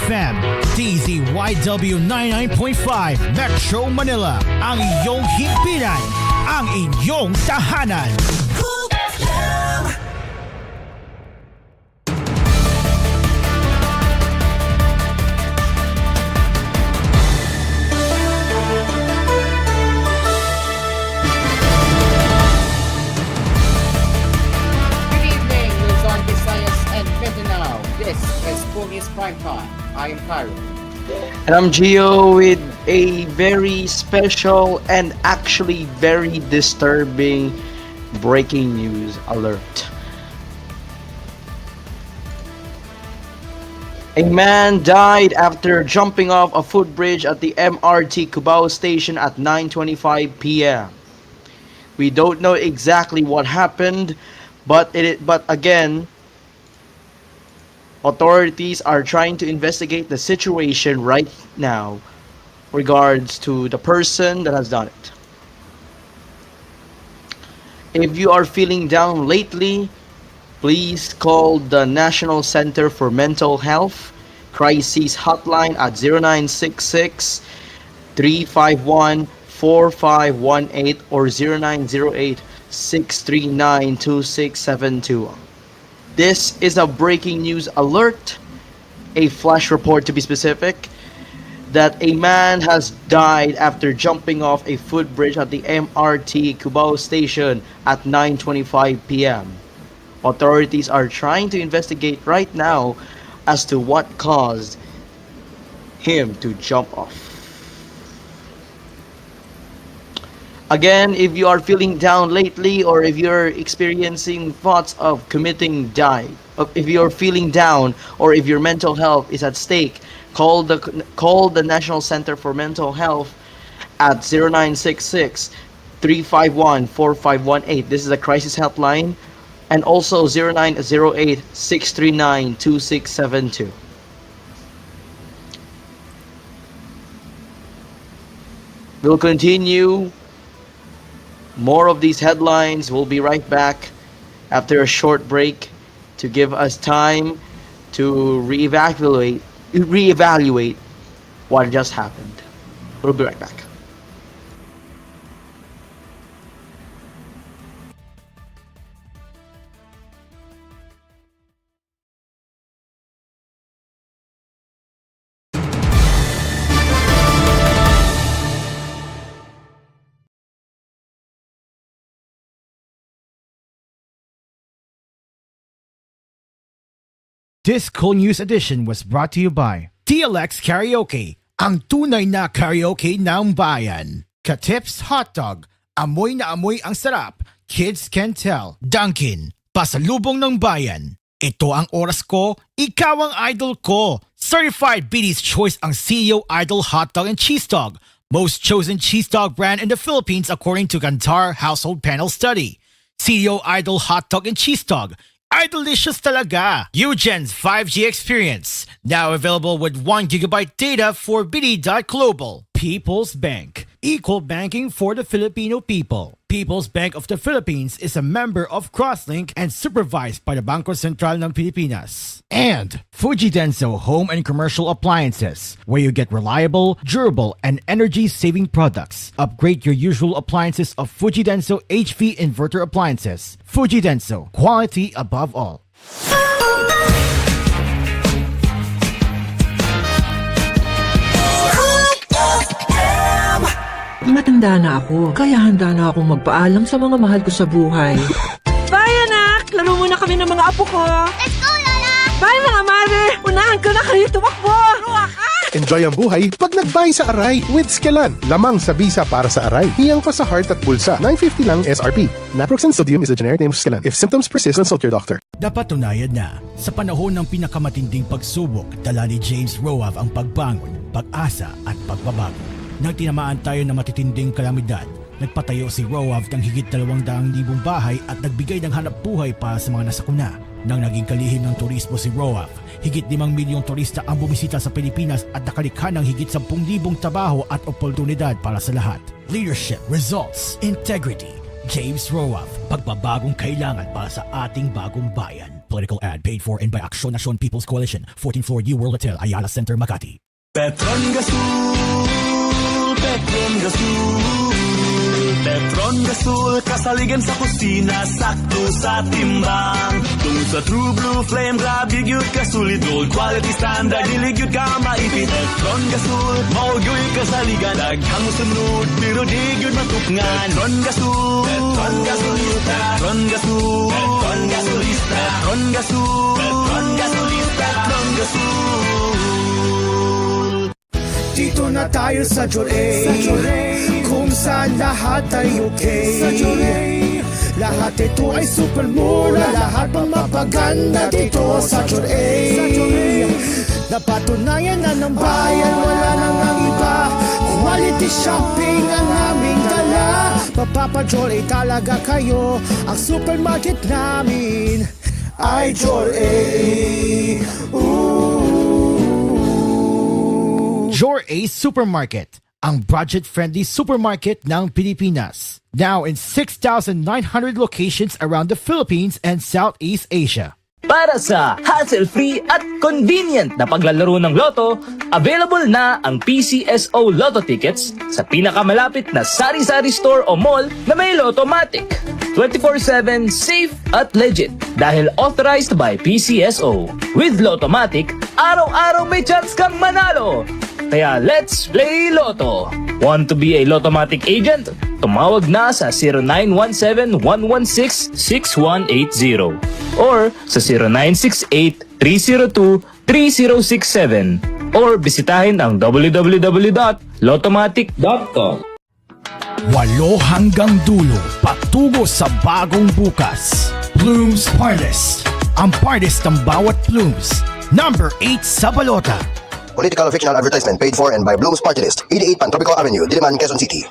FM, DZYW 99.5 Metro Manila, ang iyong himpilan, ang inyong tahanan. This is koolNews Primetime. I am Cairo. And I'm Gio with a very special and actually very disturbing breaking news alert. A man died after jumping off a footbridge at the MRT Cubao station at 9:25 p.m. We don't know exactly what happened, but again, authorities are trying to investigate the situation right now regards to the person that has done it. If you are feeling down lately, please call the National Center for Mental Health Crisis Hotline at 0966 351 4518 or 0908 639 2672. This is a breaking news alert, a flash report to be specific, that a man has died after jumping off a footbridge at the MRT Cubao station at 9:25 p.m. Authorities are trying to investigate right now as to what caused him to jump off. Again, if you are feeling down lately or if you're experiencing thoughts of committing if you're feeling down or if your mental health is at stake, call the National Center for Mental Health at 0966 351 4518. This is a crisis helpline, and also 0908 639 2672. We'll continue more of these headlines. We'll be right back after a short break to give us time to reevaluate what just happened. We'll be right back. This koolNews edition was brought to you by TLX Karaoke, ang tunay na karaoke ng bayan. Katips Hotdog, amoy na amoy ang sarap, kids can tell. Dunkin, pasalubong ng bayan. Ito ang oras ko, ikaw ang idol ko. Certified BD's Choice ang CEO Idol Hotdog and Cheese Dog, most chosen cheese dog brand in the Philippines according to Kantar Household Panel Study. CEO Idol Hotdog and Cheese Dog, Idolicious talaga! Eugen's 5G experience, now available with 1 GB data for BD.Global. People's Bank, equal banking for the Filipino people. People's Bank of the Philippines is a member of Crosslink and supervised by the Bangko Sentral ng Pilipinas. And Fuji Denso Home and Commercial Appliances, where you get reliable, durable, and energy-saving products. Upgrade your usual appliances of Fuji Denso HV inverter appliances. Fuji Denso, quality above all. Matanda na ako, kaya handa na akong magpaalam sa mga mahal ko sa buhay. Bye, anak! Laro muna kami ng mga apo ko. Let's go, Lola! Bye, mga mother! Unahan ko na kayo tumakbo! Ruwa ka! Enjoy ang buhay pag nagbay sa Aray with Skelan. Lamang sa bisa para sa Aray. Hiyang pa sa heart at bulsa. $9.50 lang SRP. Naproxen sodium is a generic name of Skelan. If symptoms persist, consult your doctor. Napatunayan na, sa panahon ng pinakamatinding pagsubok, dala ni James Roaf ang pagbangon, pag-asa at pagbabago. Nang tinamaan tayo ng matitinding kalamidad, nagpatayo si Roaf ng higit 200,000 bahay at nagbigay ng hanap buhay para sa mga nasakuna. Nang naging kalihim ng turismo si Roaf, higit 5 milyong turista ang bumisita sa Pilipinas at nakalikha ng higit 10,000 trabaho at oportunidad para sa lahat. Leadership, results, integrity. James Roaf, pagbabagong kailangan para sa ating bagong bayan. Political ad paid for and by Action Nacion People's Coalition, 14th floor New World Hotel, Ayala Center, Makati. Petron Gasul, Petron Gasul, Petron Gasul, kasaligan sa kusina, sakto sa timbang. Tung sa True Blue Flame, grabe yun kasulit, gold quality standard, dilig yun ka maipit. Petron Gasul, maugoy kasaligan, daghang sunod, pero di yun matukngan. Petron Gasul, Petron Gasolista, Petron Gasul, Petron Gasolista, Petron Gasul, Petron Gasolista, Petron Gasul. Dito na tayo sa Joray, kung saan lahat ay okay. Sa Joray, lahat ito ay super mura, lahat pang mapaganda dito sa Joray. Napatunayan na ng bayan, wala nang ang iba. Quality shopping ang aming dala. Mapapa-Joray talaga kayo, ang supermarket namin ay Joray. Joray Supermarket, ang budget-friendly supermarket ng Pilipinas. Now in 6,900 locations around the Philippines and Southeast Asia. Para sa hassle-free at convenient na paglalaro ng loto, available na ang PCSO Lotto tickets sa pinakamalapit na sari-sari store o mall na may Lottomatic. 24/7 safe at legit dahil authorized by PCSO. With Lottomatic, araw-araw may chance kang manalo. Kaya let's play Lotto. Want to be a Lottomatic agent? Tumawag na sa 0917-116-6180 or sa 0968-302-3067 or bisitahin ang www.lottomatic.com. 8 hanggang dulo, patungo sa bagong bukas. Blooms Parlist, ang parlist ng bawat Blooms. Number 8 sa balota. Political or fictional advertisement paid for and by Bloom's Party List, 88 Pantropico Avenue, Diliman, Quezon City.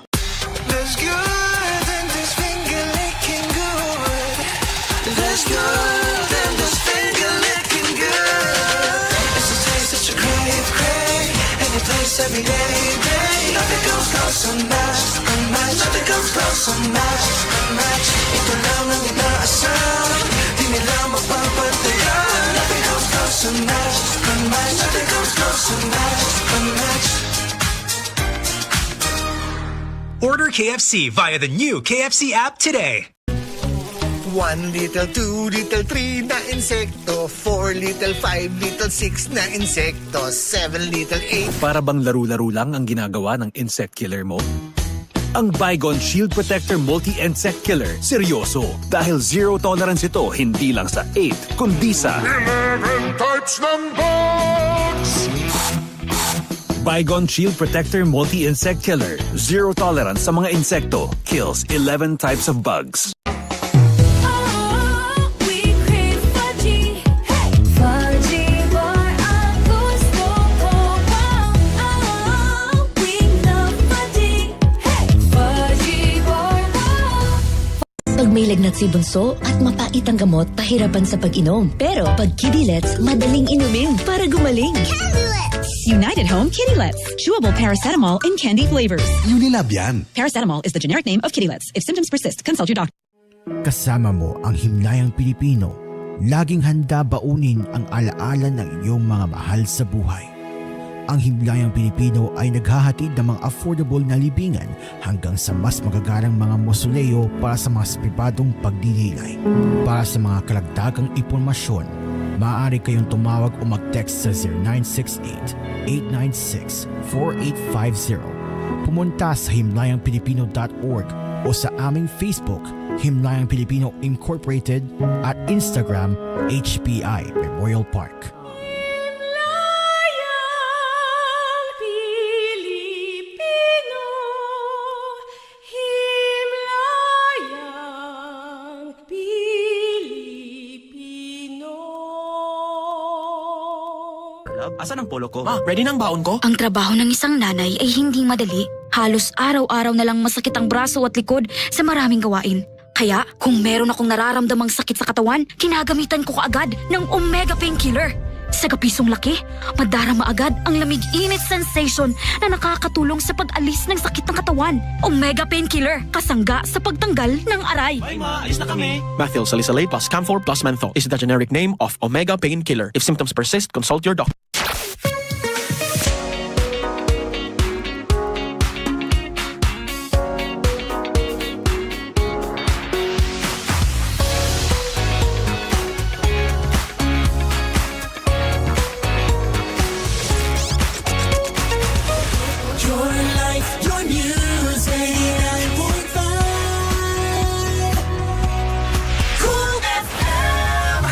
There's good and there's finger licking good. There's good and there's finger licking good. It's a taste that you crave, crave, and you taste every day, day. Nothing comes close to match, unmatch. Nothing comes close to match, unmatch. Ito lang ang inaasahan, di nila mapapatayan. Nothing comes close to match, unmatch. Nothing comes close to match, unmatch. Order KFC via the new KFC app today. 1 little, 2 little, 3 na insekto, 4 little, 5 little, 6 na insekto, 7 little, 8. Para bang laro-laro lang ang ginagawa ng insect killer mo? Ang Baygon Shield Protector Multi-Insect Killer, seryoso. Dahil zero tolerance ito, hindi lang sa 8, kundi sa 11 types ng bugs! Baygon Shield Protector Multi-Insect Killer. Zero tolerance sa mga insekto. Kills 11 types of bugs. Pag may lagnat si Bunso at mapait ang gamot, pahirapan sa pag-inom. Pero pag Kidilets, madaling inumin para gumaling. United Home Kidilets. Chewable paracetamol in candy flavors. Unilab yan. Paracetamol is the generic name of Kidilets. If symptoms persist, consult your doctor. Kasama mo ang himlayang Pilipino. Laging handa baunin ang alaala ng iyong mga mahal sa buhay. Ang himlayang Pilipino ay naghahatid ng mga affordable na libingan hanggang sa mas magagarang mga mausoleo para sa mga pribadong pagdidilay. Para sa mga kalagdagang impormasyon, maaari kayong tumawag o mag-text sa 0968-896-4850. Pumunta sa himlayangpilipino.org o sa aming Facebook, Himlayang Pilipino Incorporated, at Instagram, HPI Memorial Park. Asan ang polo ko? Ma, ready na ang baon ko? Ang trabaho ng isang nanay ay hindi madali. Halos araw-araw na lang masakit ang braso at likod sa maraming gawain. Kaya, kung meron akong nararamdamang sakit sa katawan, kinagamitan ko kaagad ng Omega Painkiller. Sa gapisong laki, madarama agad ang lamig-init sensation na nakakatulong sa pag-alis ng sakit ng katawan. Omega Painkiller, kasangga sa pagtanggal ng aray. Bye ma, alis na kami. Methyl salicylate plus camphor plus menthol is the generic name of Omega Painkiller. If symptoms persist, consult your doctor. Your life, your news, 89.5 Cool FM.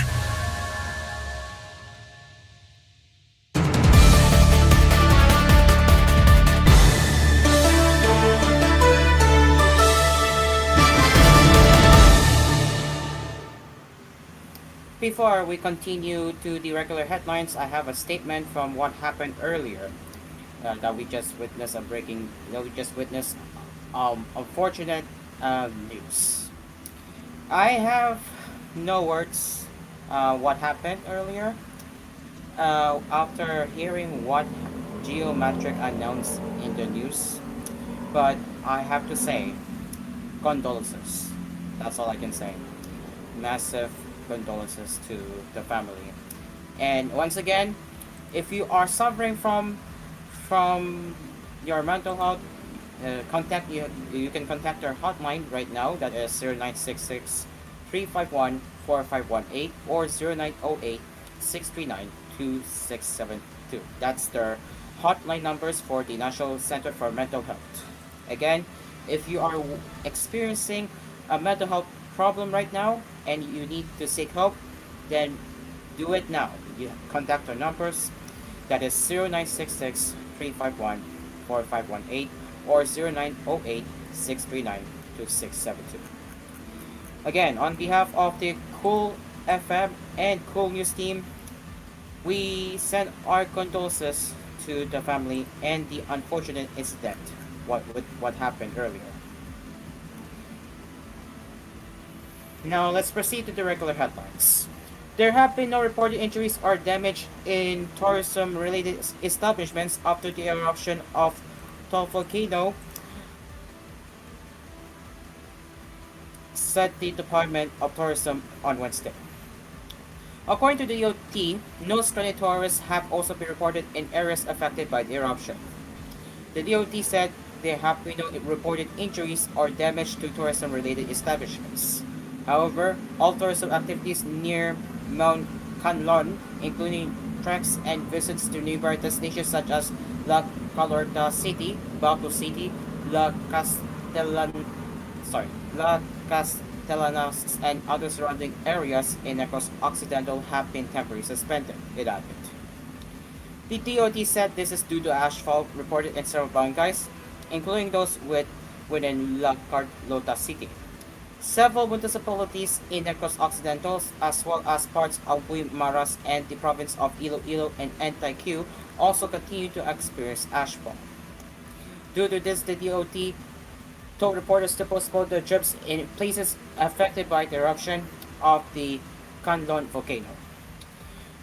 Before we continue to the regular headlines, I have a statement from what happened earlier that we just witnessed unfortunate news. I have no words what happened earlier after hearing what Geometric announced in the news, but I have to say condolences. That's all I can say. Massive condolences to the family. And once again, if you are suffering from your mental health, you can contact our hotline right now. That is 0966 351 4518 or 0908 639 2672. That's their hotline numbers for the National Center for Mental Health. Again, if you are experiencing a mental health problem right now and you need to seek help, then do it now. You contact our numbers. That is 0966 351 4518 or 0908 639 2672. Again, on behalf of the Cool FM and Cool News team, we send our condolences to the family and the unfortunate incident what happened earlier. Now let's proceed to the regular headlines. There have been no reported injuries or damage in tourism-related establishments after the eruption of the volcano, said the Department of Tourism on Wednesday. According to the DOT, no stranded tourists have also been reported in areas affected by the eruption. The DOT said there have been no reported injuries or damage to tourism-related establishments. However, all tourism activities near Mount Canlon, including treks and visits to nearby destinations such as La Calorta City, Baco City, La Castellanas, and other surrounding areas in Negros Occidental have been temporarily suspended, it added. The DOT said this is due to ashfall reported in several barangays, including those within La Carlota City. Several municipalities in Negros Occidental, as well as parts of Guimaras and the province of Iloilo and Antioquia, also continue to experience ashfall. Due to this, the DOT told reporters to postpone their trips in places affected by the eruption of the Canlon volcano.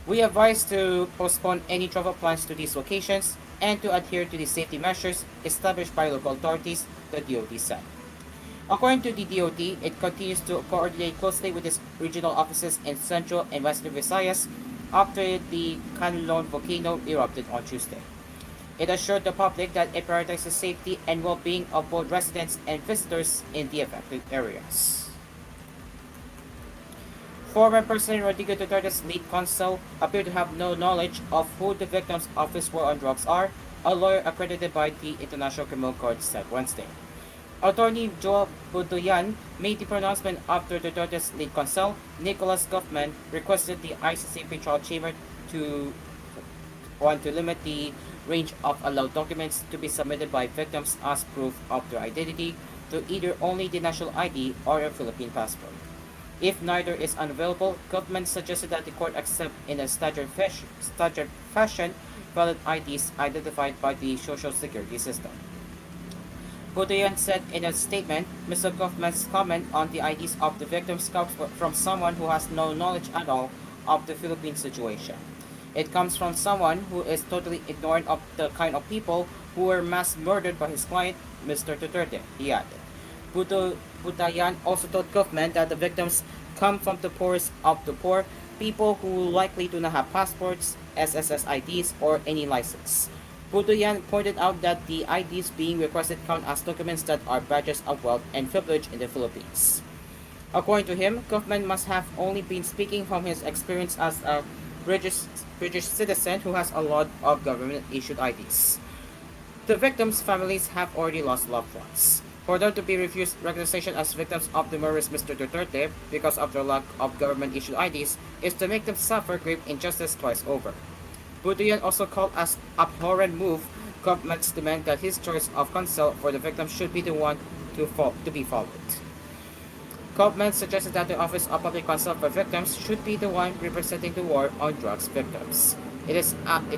We advise to postpone any travel plans to these locations and to adhere to the safety measures established by local authorities, the DOT said. According to the DOT, it continues to coordinate closely with its regional offices in Central and Western Visayas after the Canlon volcano erupted on Tuesday. It assured the public that it prioritizes safety and well-being of both residents and visitors in the affected areas. Former President Rodrigo Duterte's lead counsel appeared to have no knowledge of who the victims of his war on drugs are, a lawyer accredited by the International Criminal Court said Wednesday. Attorney Joel Budoyan made the pronouncement after Duterte's lead counsel, Nicholas Guffman, requested the ICC pretrial chamber to limit the range of allowed documents to be submitted by victims as proof of their identity to either only the national ID or a Philippine passport. If neither is unavailable, Guffman suggested that the court accept in a staggered fashion valid IDs identified by the Social Security system. Budoyan said in a statement, Mr. Guffman's comment on the IDs of the victims comes from someone who has no knowledge at all of the Philippine situation. It comes from someone who is totally ignorant of the kind of people who were mass murdered by his client, Mr. Duterte, he added. Butayan also told Kaufman that the victims come from the poorest of the poor, people who likely do not have passports, SSS IDs, or any license. Butayan pointed out that the IDs being requested count as documents that are badges of wealth and privilege in the Philippines. According to him, Kaufman must have only been speaking from his experience as a British citizen who has a lot of government-issued IDs. The victims' families have already lost loved ones. For them to be refused recognition as victims of the murderous Mr. Duterte because of their lack of government-issued IDs is to make them suffer grave injustice twice over. Butuyan also called as abhorrent move government's demand that his choice of counsel for the victims should be the one to be followed. Kaufman suggested that the Office of Public Counsel for Victims should be the one representing the war on drugs victims. It is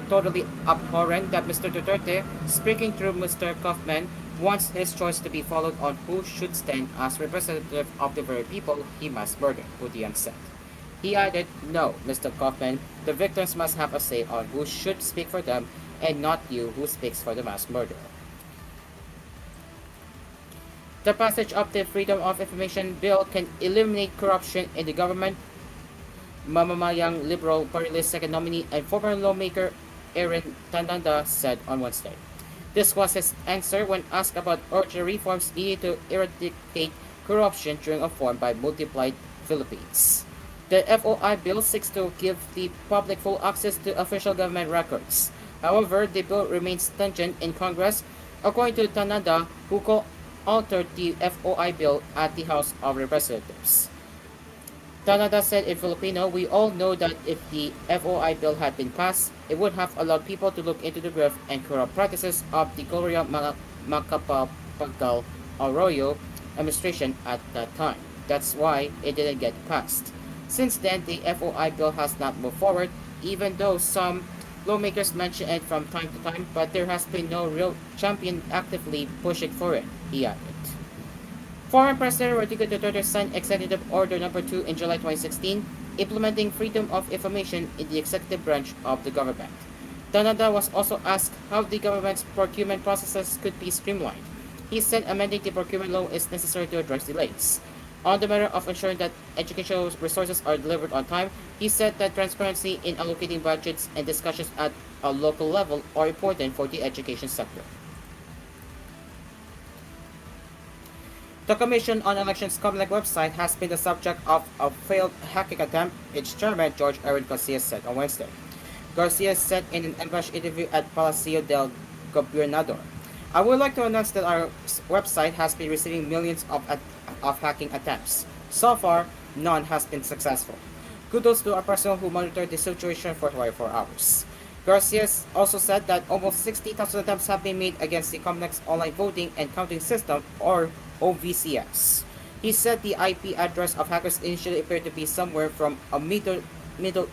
totally abhorrent that Mr. Duterte, speaking through Mr. Kaufman, wants his choice to be followed on who should stand as representative of the very people he must murder, Butuyan said. He added, "No, Mr. Kaufman, the victims must have a say on who should speak for them and not you who speaks for the mass murderer." The passage of the Freedom of Information Bill can eliminate corruption in the government, Mamamayang Liberal Party List second nominee and former lawmaker Aaron Tananda said on Wednesday. This was his answer when asked about urgent reforms needed to eradicate corruption during a forum by Multiplied Philippines. The FOI bill seeks to give the public full access to official government records. However, the bill remains stringent in Congress, according to Tananda, who co-authored the FOI bill at the House of Representatives. Tanada said in Filipino, "We all know that if the FOI bill had been passed, it would have allowed people to look into the grift and corrupt practices of the Gloria Macapagal Arroyo administration at that time. That's why it didn't get passed. Since then, the FOI bill has not moved forward, even though some lawmakers mention it from time to time, but there has been no real champion actively pushing for it," he added. Former President Rodrigo Duterte signed Executive Order No. 2 in July 2016, implementing freedom of information in the executive branch of the government. Tanada was also asked how the government's procurement processes could be streamlined. He said amending the procurement law is necessary to address delays. On the matter of ensuring that educational resources are delivered on time, he said that transparency in allocating budgets and discussions at a local level are important for the education sector. The Commission on Elections COMELEC website has been the subject of a failed hacking attempt, its chairman George Aaron Garcia said on Wednesday. Garcia said in an ambush interview at Palacio del Gobernador, "I would like to announce that our website has been receiving millions of hacking attempts. So far, none has been successful. Kudos to our personnel who monitored the situation for 24 hours. Garcia also said that almost 60,000 attempts have been made against the COMELEC's online voting and counting system, or OVCS. He said the IP address of hackers initially appeared to be somewhere from a Middle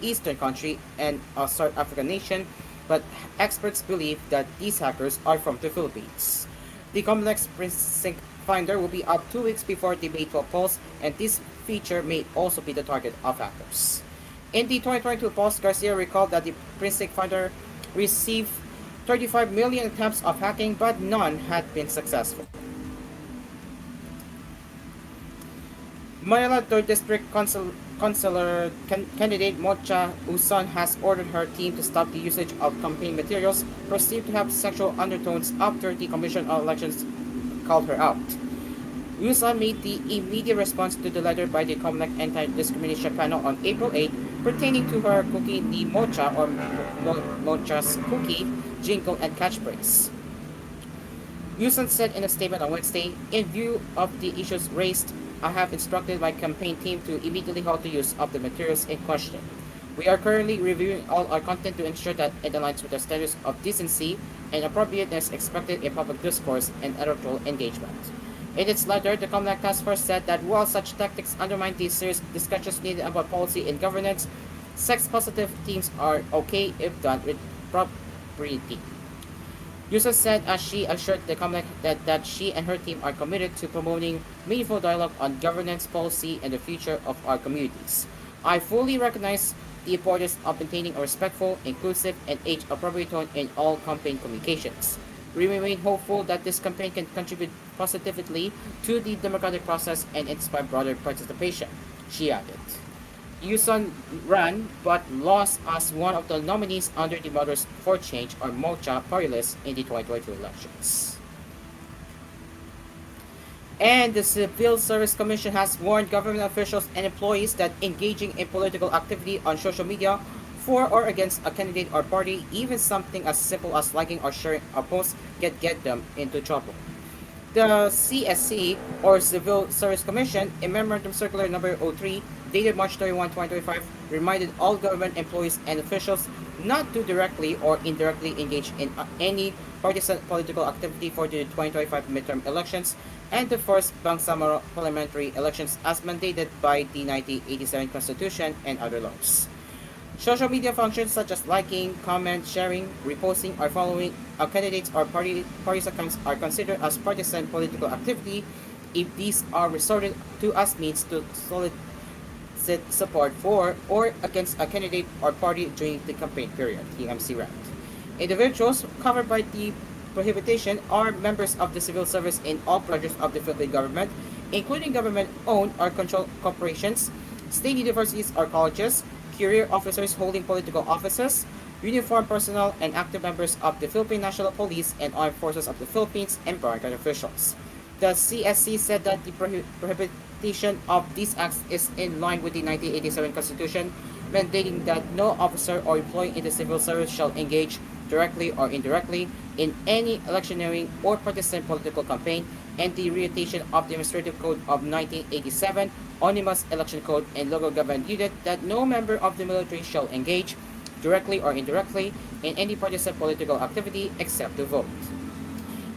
Eastern country and a South African nation, but experts believe that these hackers are from the Philippines. The COMELEC's precinct finder will be up 2 weeks before the May 12 polls, and this feature may also be the target of hackers. In the 2022 polls, Garcia recalled that the precinct finder received 35 million attempts of hacking, but none had been successful. Manila 3rd District Councilor candidate Mocha Uson has ordered her team to stop the usage of campaign materials perceived to have sexual undertones after the Commission on Elections called her out. Uson made the immediate response to the letter by the COMELEC Anti-Discrimination Panel on April 8 pertaining to her cookie, the Mocha or Mocha's cookie, jingle and catchphrase. Uson said in a statement on Wednesday, "In view of the issues raised, I have instructed my campaign team to immediately halt the use of the materials in question. We are currently reviewing all our content to ensure that it aligns with the standards of decency and appropriateness expected in public discourse and electoral engagement." In its letter, the COMELEC task force said that while such tactics undermine the serious discussions needed about policy and governance, sex-positive teams are okay if done with propriety. Uson said as she assured the COMELEC that she and her team are committed to promoting meaningful dialogue on governance policy and the future of our communities. "I fully recognize the importance of maintaining a respectful, inclusive, and age-appropriate tone in all campaign communications. We remain hopeful that this campaign can contribute positively to the democratic process and inspire broader participation, she added. Yusun ran but lost as one of the nominees under the Mothers for Change or MOCHA party list in the 2022 elections. And the Civil Service Commission has warned government officials and employees that engaging in political activity on social media for or against a candidate or party, even something as simple as liking or sharing a post, can get them into trouble. The CSC, or Civil Service Commission, in Memorandum Circular Number 03, dated March 31, 2025, reminded all government employees and officials not to directly or indirectly engage in any partisan political activity for the 2025 midterm elections and the first Bangsamoro parliamentary elections as mandated by the 1987 Constitution and other laws. Social media functions such as liking, comment, sharing, reposting, or following a candidate's or party's accounts are considered as partisan political activity if these are resorted to as means to solicit support for or against a candidate or party during the campaign period, TMC wrapped. Individuals covered by the prohibition are members of the civil service in all branches of the Philippine government, including government-owned or controlled corporations, state universities or colleges, career officers holding political offices, uniformed personnel, and active members of the Philippine National Police and Armed Forces of the Philippines, and barangay officials. The CSC said that the prohibition of these acts is in line with the 1987 Constitution, mandating that no officer or employee in the civil service shall engage, directly or indirectly, in any electioneering or partisan political campaign, and the reiteration of the Administrative Code of 1987, Omnibus Election Code, and Local Government Unit that no member of the military shall engage, directly or indirectly, in any partisan political activity except to vote.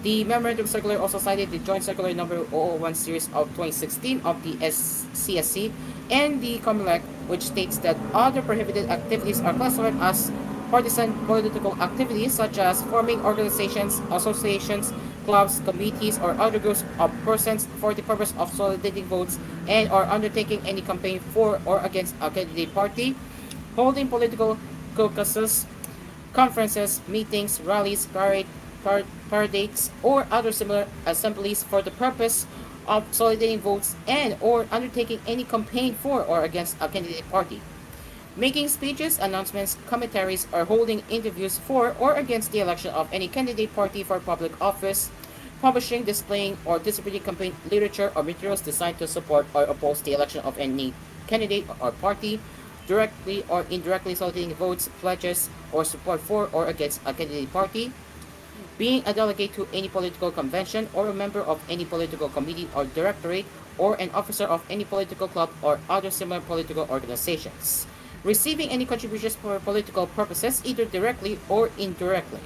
The Memorandum Circular also cited the Joint Circular Number 001 Series of 2016 of the CSC and the COMELEC, which states that other prohibited activities are classified as partisan political activities such as forming organizations, associations, clubs, committees, or other groups of persons for the purpose of soliciting votes and or undertaking any campaign for or against a candidate party, holding political caucuses, conferences, meetings, rallies, parades, or other similar assemblies for the purpose of soliciting votes and or undertaking any campaign for or against a candidate party, making speeches, announcements, commentaries, or holding interviews for or against the election of any candidate party for public office, publishing, displaying, or distributing campaign literature or materials designed to support or oppose the election of any candidate or party, directly or indirectly soliciting votes, pledges, or support for or against a candidate party, being a delegate to any political convention or a member of any political committee or directorate, or an officer of any political club or other similar political organizations, receiving any contributions for political purposes either directly or indirectly,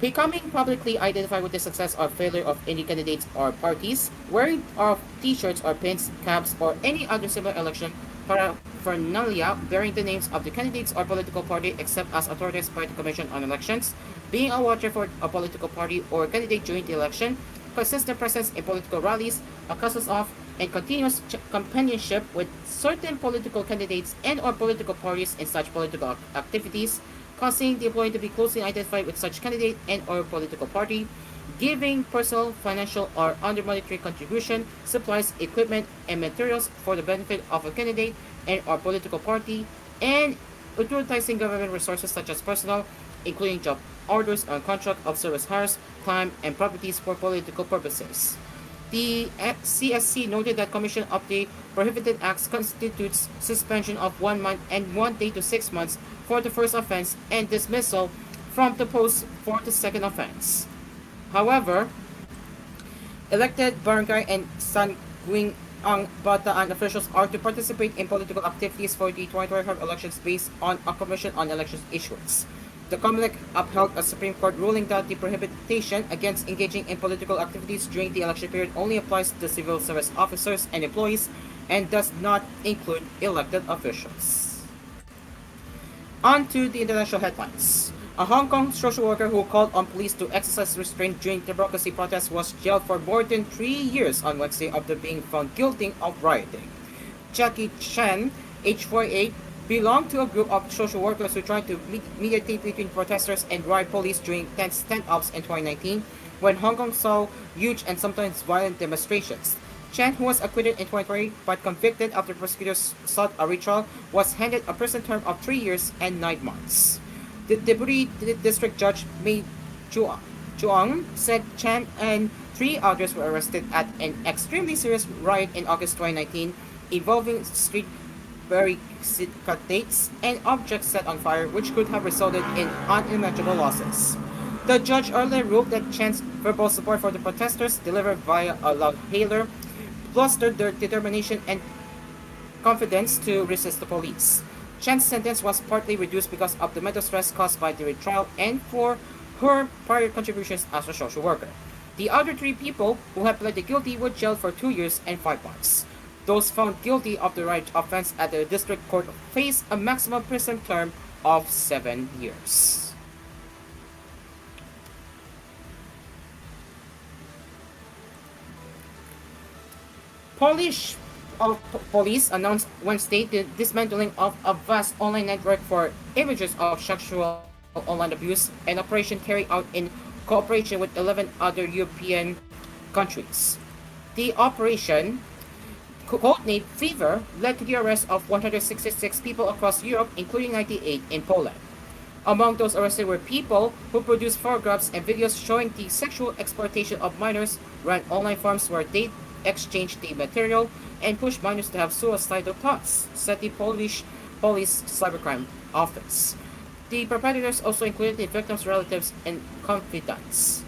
becoming publicly identified with the success or failure of any candidates or parties, wearing of t-shirts or pins, caps, or any other similar election paraphernalia bearing the names of the candidates or political party except as authorized by the Commission on Elections, being a watcher for a political party or candidate during the election, consistent presence in political rallies, causes of and continuous companionship with certain political candidates and or political parties in such political activities, causing the employee to be closely identified with such candidate and or political party, giving personal, financial, or other monetary contribution, supplies, equipment, and materials for the benefit of a candidate and or political party, and utilizing government resources such as personnel, including job orders on contract of service hires, time, and properties for political purposes. The CSC noted that commission of the prohibited acts constitutes suspension of 1 month and 1 day to 6 months for the first offense and dismissal from the post for the second offense. However, elected barangay and sangguniang bataan officials are to participate in political activities for the 2025 elections based on a Commission on Elections issuance. The COMELEC upheld a Supreme Court ruling that the prohibition against engaging in political activities during the election period only applies to civil service officers and employees and does not include elected officials. On to the international headlines. A Hong Kong social worker who called on police to exercise restraint during democracy protests was jailed for more than 3 years on Wednesday after being found guilty of rioting. Jackie Chan age 48, belonged to a group of social workers who tried to mediate between protesters and riot police during stand-ups in 2019, when Hong Kong saw huge and sometimes violent demonstrations. Chen, who was acquitted in 2020 but convicted after prosecutors sought a retrial, was handed a prison term of 3 years and 9 months. The Deputy District Judge Mei Chuang said Chen and 3 others were arrested at an extremely serious riot in August 2019 involving street barricades and objects set on fire, which could have resulted in unimaginable losses. The judge earlier ruled that Chen's verbal support for the protesters, delivered via a loud hailer, blustered their determination and confidence to resist the police. Chen's sentence was partly reduced because of the mental stress caused by the retrial and for her prior contributions as a social worker. The other 3 people who had pleaded guilty were jailed for 2 years and 5 months. Those found guilty of the riot offense at the district court face a maximum prison term of 7 years. Polish police announced Wednesday the dismantling of a vast online network for images of sexual online abuse, an operation carried out in cooperation with 11 other European countries. The operation, codenamed Fever, led to the arrest of 166 people across Europe, including 98 in Poland. Among those arrested were people who produced photographs and videos showing the sexual exploitation of minors, ran online forums where they exchanged the material, and pushed minors to have suicidal thoughts, said the Polish Police Cybercrime Office. The perpetrators also included the victims' relatives and confidants.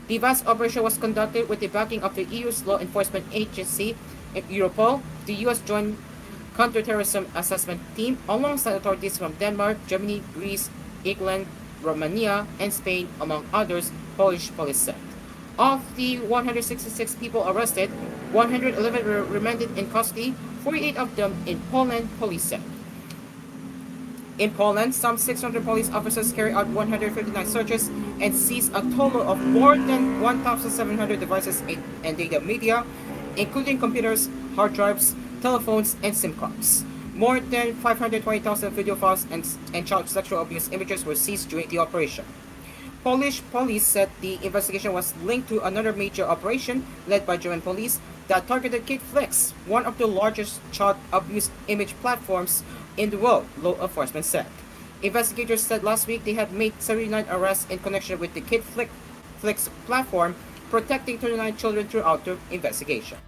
The vast operation was conducted with the backing of the EU's law enforcement agency, Europol, the U.S. Joint Counterterrorism Assessment Team, alongside authorities from Denmark, Germany, Greece, England, Romania, and Spain, among others, Polish police said. Of the 166 people arrested, 111 were remanded in custody, 48 of them in Poland, police said. In Poland, some 600 police officers carried out 159 searches and seized a total of more than 1,700 devices and data media, including computers, hard drives, telephones, and SIM cards. More than 520,000 video files and child sexual abuse images were seized during the operation. Polish police said the investigation was linked to another major operation led by German police that targeted KidFlix, one of the largest child abuse image platforms in the world, law enforcement said. Investigators said last week they had made 79 arrests in connection with the KidFlix platform, protecting 39 children throughout the investigation.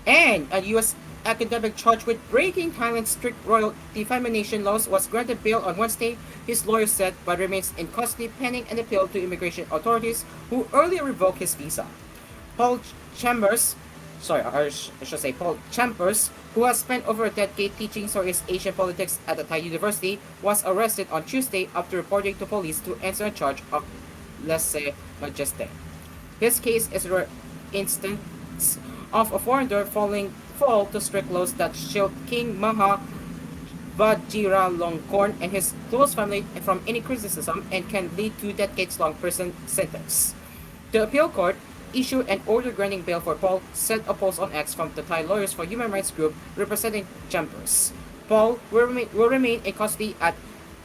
And a U.S. academic charged with breaking Thailand's strict royal defamation laws was granted bail on Wednesday, his lawyer said, but remains in custody pending an appeal to immigration authorities who earlier revoked his visa. Paul Chambers, who has spent over a decade teaching Southeast Asian politics at a Thai university, was arrested on Tuesday after reporting to police to answer a charge of lèse-majesté. His case is an instance of a foreigner fall to strict laws that shield King Maha Vajiralongkorn and his close family from any criticism and can lead to decades-long prison sentence. The appeal court issued an order granting bail for Paul, said a post on X from the Thai Lawyers for Human Rights group representing Chambers. Paul will remain in custody at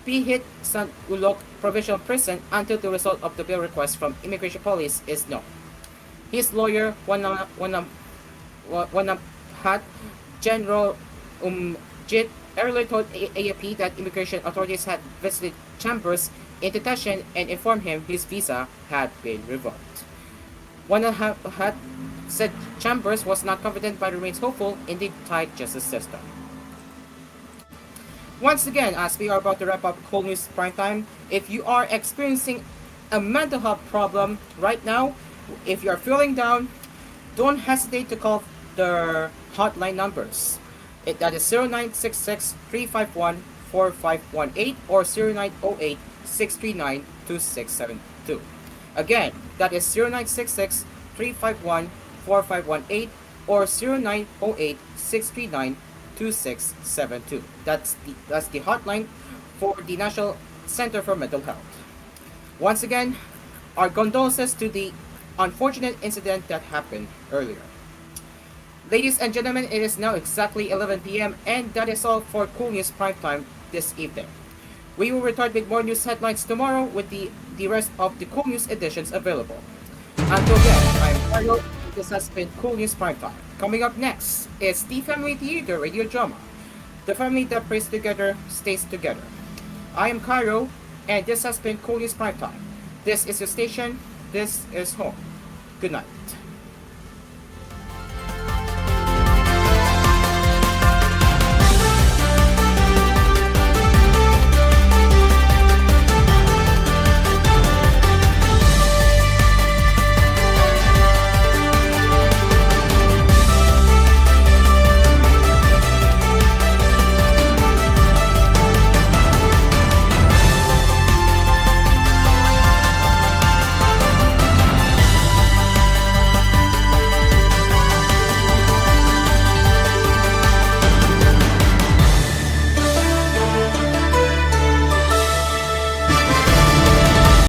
Pihit San Ulok Provincial Prison until the result of the bail request from immigration police is known. His lawyer, Wanamhat General Jit, earlier told AFP that immigration authorities had visited Chambers in detention and informed him his visa had been revoked. Wanamhat said Chambers was not confident but remains hopeful in the Thai justice system. Once again, as we are about to wrap up koolNews Primetime, if you are experiencing a mental health problem right now, if you are feeling down, don't hesitate to call the hotline numbers. That is 0966-351-4518 or 0908-639-2672. Again, that is 0966-351-4518 or 0908-639-2672. That's the hotline for the National Center for Mental Health. Once again, our condolences to the unfortunate incident that happened earlier. Ladies and gentlemen, it is now exactly 11 p.m. and that is all for Cool News Primetime this evening. We will return with more news headlines tomorrow with the rest of the Cool News editions available. Until then, I'm Carlo. This has been Cool News Primetime. Coming up next is the Family Theater radio drama. The family that prays together stays together. I am Cairo, and this has been Cool News Primetime. This is your station. This is home. Good night.